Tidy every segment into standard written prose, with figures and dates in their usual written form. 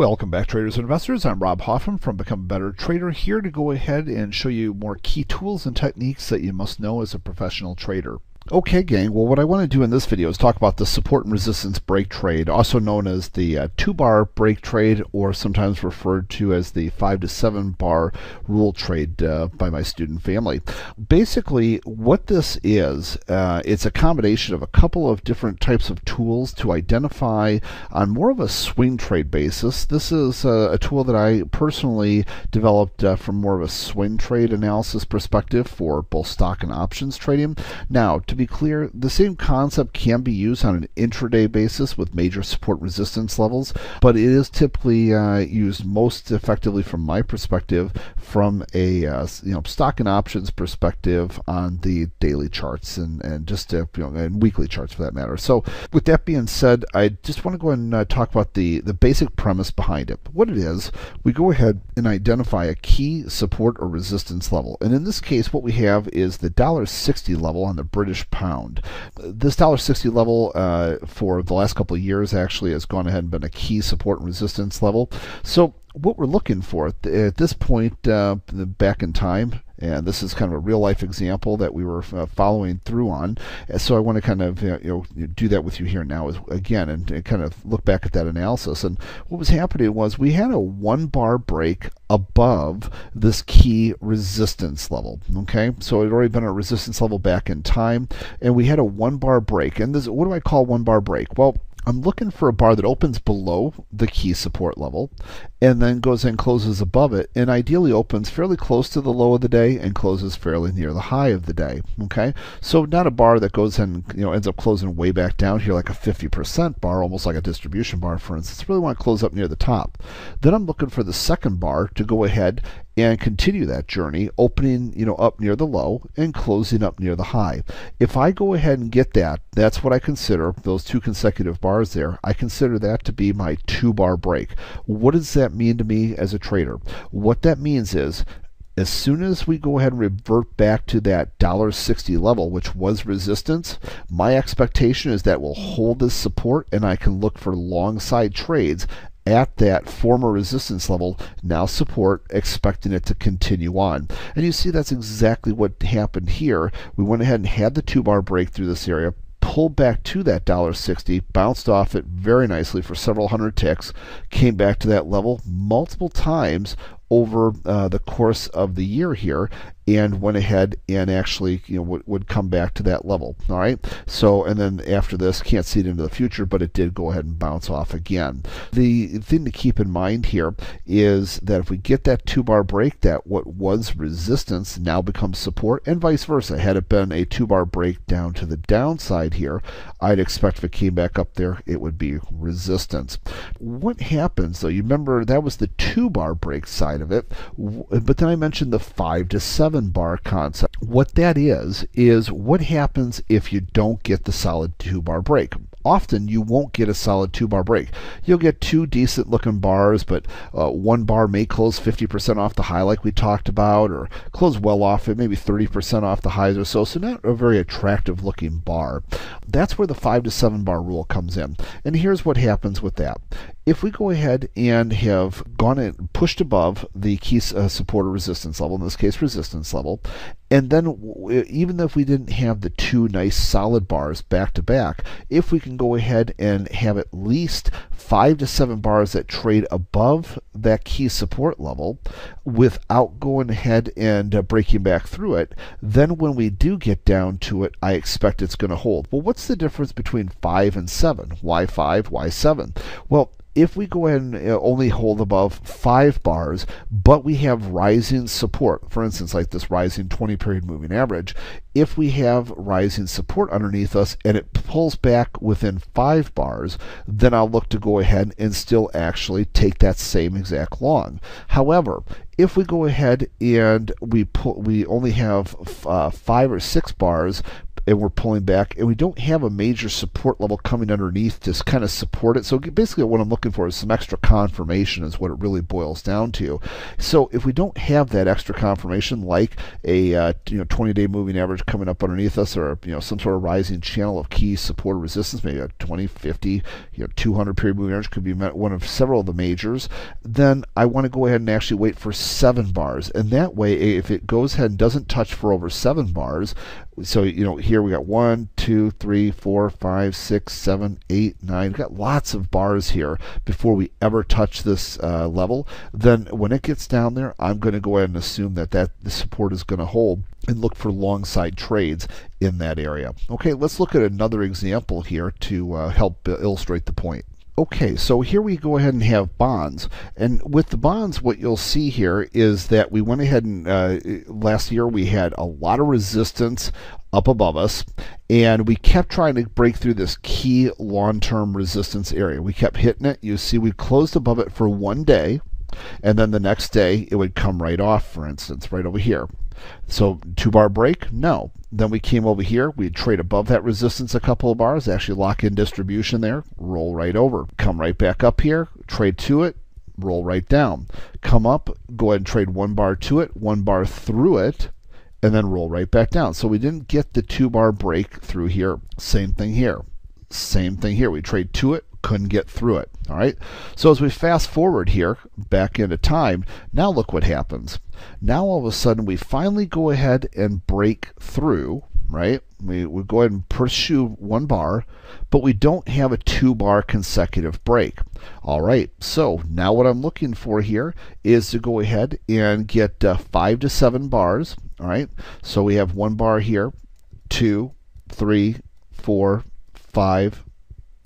Welcome back, traders and investors. I'm Rob Hoffman from Become a Better Trader, here to go ahead and show you more key tools and techniques that you must know as a professional trader. Okay, gang, well, what I want to do in this video is talk about the support and resistance break trade, also known as the 2-bar break trade, or sometimes referred to as the 5 to 7 bar rule trade by my student family. Basically, what this is, it's a combination of a couple of different types of tools to identify on more of a swing trade basis. This is a tool that I personally developed from more of a swing trade analysis perspective for both stock and options trading. Now, to be clear, the same concept can be used on an intraday basis with major support resistance levels, but it is typically used most effectively from my perspective from a stock and options perspective on the daily charts and just and weekly charts for that matter. So with that being said, I just want to go ahead and talk about the basic premise behind it. What it is, we go ahead and identify a key support or resistance level, and in this case what we have is the $1.60 level on the British pound. This $1.60 level for the last couple of years actually has gone ahead and been a key support and resistance level. So what we're looking for at this point back in time, and this is kind of a real life example that we were following through on, so I want to kind of do that with you here now again and kind of look back at that analysis. And what was happening was we had a 1-bar break above this key resistance level. Okay, so it had already been a resistance level back in time, and we had a 1-bar break. And this, what do I call 1-bar break? Well, I'm looking for a bar that opens below the key support level and then goes and closes above it, and ideally opens fairly close to the low of the day and closes fairly near the high of the day. Okay, so not a bar that goes and ends up closing way back down here like a 50% bar, almost like a distribution bar, for instance. Really want to close up near the top. Then I'm looking for the second bar to go ahead and continue that journey, opening up near the low and closing up near the high. If I go ahead and get that, that's what I consider, those two consecutive bars there, I consider that to be my 2-bar break. What does that mean to me as a trader? What that means is, as soon as we go ahead and revert back to that $1.60 level, which was resistance, my expectation is that we'll hold this support and I can look for long side trades at that former resistance level, now support, expecting it to continue on. And you see that's exactly what happened here. We went ahead and had the 2-bar break through this area, pulled back to that $1.60, bounced off it very nicely for several hundred ticks, came back to that level multiple times over the course of the year here, and went ahead and actually would come back to that level. All right, so and then after this, can't see it into the future, but it did go ahead and bounce off again. The thing to keep in mind here is that if we get that 2-bar break, that what was resistance now becomes support, and vice versa. Had it been a 2-bar break down to the downside here, I'd expect if it came back up there, it would be resistance. What happens though, you remember that was the 2-bar break side of it, but then I mentioned the 5 to 7 bar concept. What that is what happens if you don't get the solid 2-bar break. Often you won't get a solid 2-bar break. You'll get 2 decent looking bars, but 1 bar may close 50% off the high like we talked about, or close well off it, maybe 30% off the highs or so, so not a very attractive looking bar. That's where the 5 to 7 bar rule comes in. And here's what happens with that. If we go ahead and have gone and pushed above the key support or resistance level, in this case resistance level, and then even if we didn't have the 2 nice solid bars back to back, if we can go ahead and have at least 5 to 7 bars that trade above that key support level without going ahead and breaking back through it, then when we do get down to it, I expect it's going to hold. Well, what's the difference between 5 and 7? Why 5? Why 7? Well, if we go ahead and only hold above 5 bars, but we have rising support, for instance, like this rising 20-period moving average, if we have rising support underneath us and it pulls back within 5 bars, then I'll look to go ahead and still actually take that same exact long. However, if we go ahead and we only have 5 or 6 bars and we're pulling back, and we don't have a major support level coming underneath to kind of support it. So basically what I'm looking for is some extra confirmation is what it really boils down to. So if we don't have that extra confirmation, like a 20-day moving average coming up underneath us, or some sort of rising channel of key support or resistance, maybe a 20, 50, 200 period moving average could be one of several of the majors, then I want to go ahead and actually wait for 7 bars. And that way, if it goes ahead and doesn't touch for over 7 bars, so here we got 1, 2, 3, 4, 5, 6, 7, 8, 9. We've got lots of bars here before we ever touch this level. Then when it gets down there, I'm going to go ahead and assume that the support is going to hold and look for long side trades in that area. Okay, let's look at another example here to help illustrate the point. Okay, so here we go ahead and have bonds. And with the bonds, what you'll see here is that we went ahead and last year we had a lot of resistance up above us, and we kept trying to break through this key long-term resistance area. We kept hitting it. You see we closed above it for 1 day, and then the next day it would come right off, for instance, right over here. So 2-bar break? No. Then we came over here, we'd trade above that resistance a couple of bars, actually lock in distribution there, roll right over. Come right back up here, trade to it, roll right down. Come up, go ahead and trade 1 bar to it, 1 bar through it, and then roll right back down. So we didn't get the 2-bar break through here. Same thing here. Same thing here. We trade to it, couldn't get through it. All right. So as we fast forward here back into time, now look what happens. Now all of a sudden we finally go ahead and break through, right? We go ahead and pursue 1 bar, but we don't have a 2-bar consecutive break. All right. So now what I'm looking for here is to go ahead and get 5 to 7 bars. All right. So we have 1 bar here, 2, 3, 4, 5.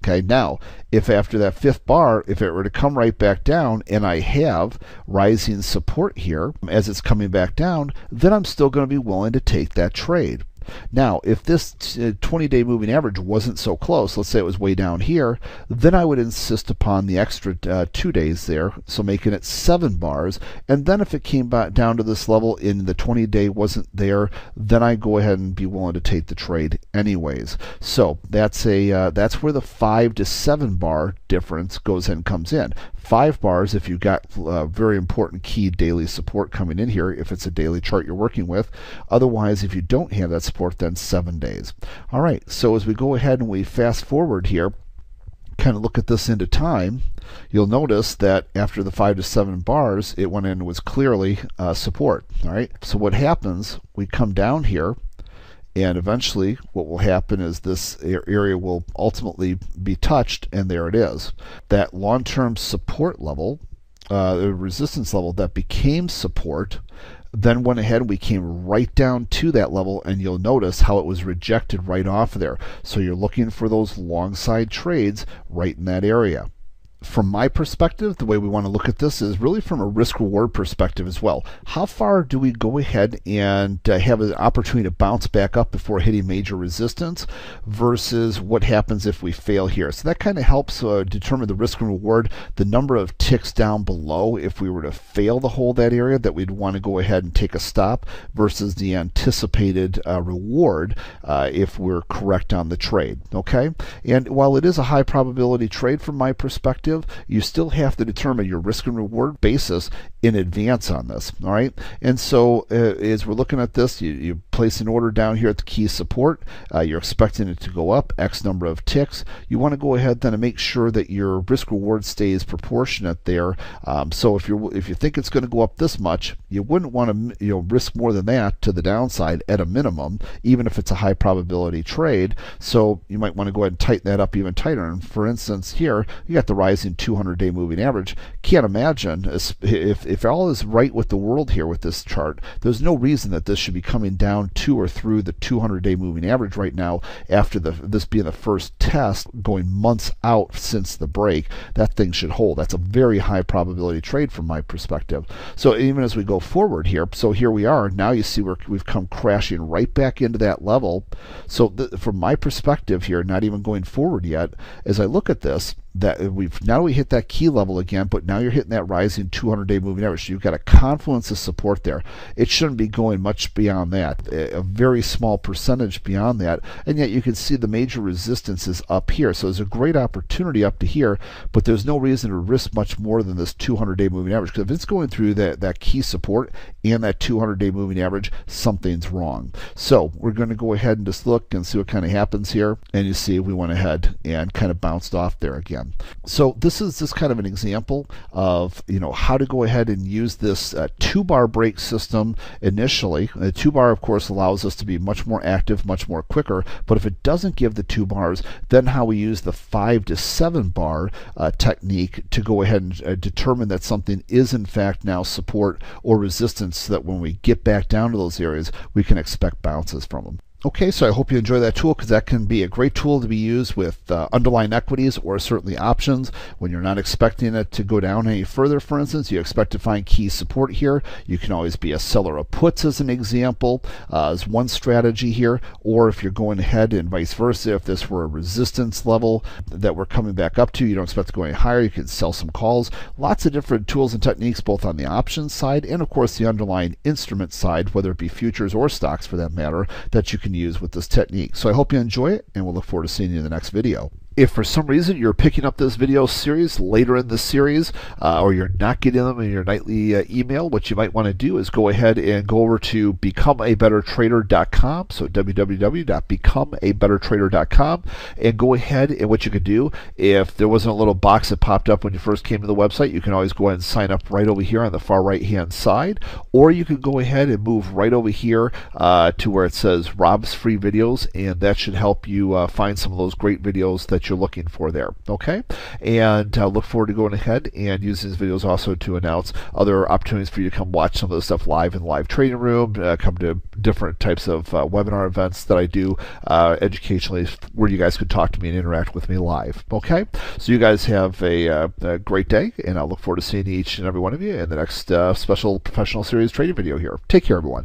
Okay, now, if after that 5th bar, if it were to come right back down and I have rising support here as it's coming back down, then I'm still going to be willing to take that trade. Now, if this 20-day moving average wasn't so close, let's say it was way down here, then I would insist upon the extra 2 days there, so making it 7 bars. And then if it came back down to this level and the 20-day wasn't there, then I go ahead and be willing to take the trade anyways. So that's where the 5 to 7 bar difference goes and comes in. 5 bars if you've got very important key daily support coming in here, if it's a daily chart you're working with. Otherwise, if you don't have that support, then 7 days. All right, so as we go ahead and we fast forward here, kind of look at this into time, you'll notice that after the 5 to 7 bars, it went in and was clearly support. All right, so what happens, we come down here, and eventually what will happen is this area will ultimately be touched, and there it is. That long-term support level, the resistance level that became support, then went ahead and we came right down to that level, and you'll notice how it was rejected right off there. So you're looking for those long side trades right in that area. From my perspective, the way we want to look at this is really from a risk-reward perspective as well. How far do we go ahead and have an opportunity to bounce back up before hitting major resistance versus what happens if we fail here? So that kind of helps determine the risk and reward, the number of ticks down below if we were to fail to hold that area that we'd want to go ahead and take a stop versus the anticipated reward if we're correct on the trade. Okay, and while it is a high probability trade from my perspective, you still have to determine your risk and reward basis in advance on this. All right, and so as we're looking at this, you place an order down here at the key support. You're expecting it to go up X number of ticks. You want to go ahead then and make sure that your risk reward stays proportionate there. So if you think it's going to go up this much, you wouldn't want to risk more than that to the downside at a minimum, even if it's a high probability trade. So you might want to go ahead and tighten that up even tighter. And for instance, here you got the rising 200-day moving average. Can't imagine if all is right with the world here with this chart, there's no reason that this should be coming down to or through the 200-day moving average right now after this being the first test going months out since the break. That thing should hold. That's a very high probability trade from my perspective. So even as we go forward here, so here we are, now you see we've come crashing right back into that level. So from my perspective here, not even going forward yet, as I look at this, that we've not only hit that key level again, but now you're hitting that rising 200-day moving average. So you've got a confluence of support there. It shouldn't be going much beyond that, a very small percentage beyond that, and yet you can see the major resistance is up here. So there's a great opportunity up to here, but there's no reason to risk much more than this 200-day moving average, because if it's going through that key support and that 200-day moving average, something's wrong. So we're going to go ahead and just look and see what kind of happens here, and you see we went ahead and kind of bounced off there again. So this is just kind of an example of how to go ahead and use this 2-bar break system initially. The 2-bar, of course, allows us to be much more active, much more quicker, but if it doesn't give the 2 bars, then how we use the 5 to 7 bar technique to go ahead and determine that something is in fact now support or resistance, so that when we get back down to those areas, we can expect bounces from them. Okay, so I hope you enjoy that tool, because that can be a great tool to be used with underlying equities or certainly options when you're not expecting it to go down any further. For instance, you expect to find key support here. You can always be a seller of puts as an example, as one strategy here, or if you're going ahead and vice versa, if this were a resistance level that we're coming back up to, you don't expect to go any higher, you can sell some calls. Lots of different tools and techniques, both on the options side and of course the underlying instrument side, whether it be futures or stocks for that matter, that you can use with this technique. So I hope you enjoy it, and we'll look forward to seeing you in the next video. If for some reason you're picking up this video series later in the series, or you're not getting them in your nightly email, what you might want to do is go ahead and go over to becomeabettertrader.com, so www.becomeabettertrader.com, and go ahead, and what you could do, if there wasn't a little box that popped up when you first came to the website, you can always go ahead and sign up right over here on the far right hand side, or you can go ahead and move right over here to where it says Rob's free videos, and that should help you find some of those great videos that you're looking for there. Okay, and look forward to going ahead and using these videos also to announce other opportunities for you to come watch some of the stuff live in the live trading room, come to different types of webinar events that I do educationally, where you guys could talk to me and interact with me live. Okay, so you guys have a great day, and I'll look forward to seeing each and every one of you in the next special professional series trading video here. Take care, everyone.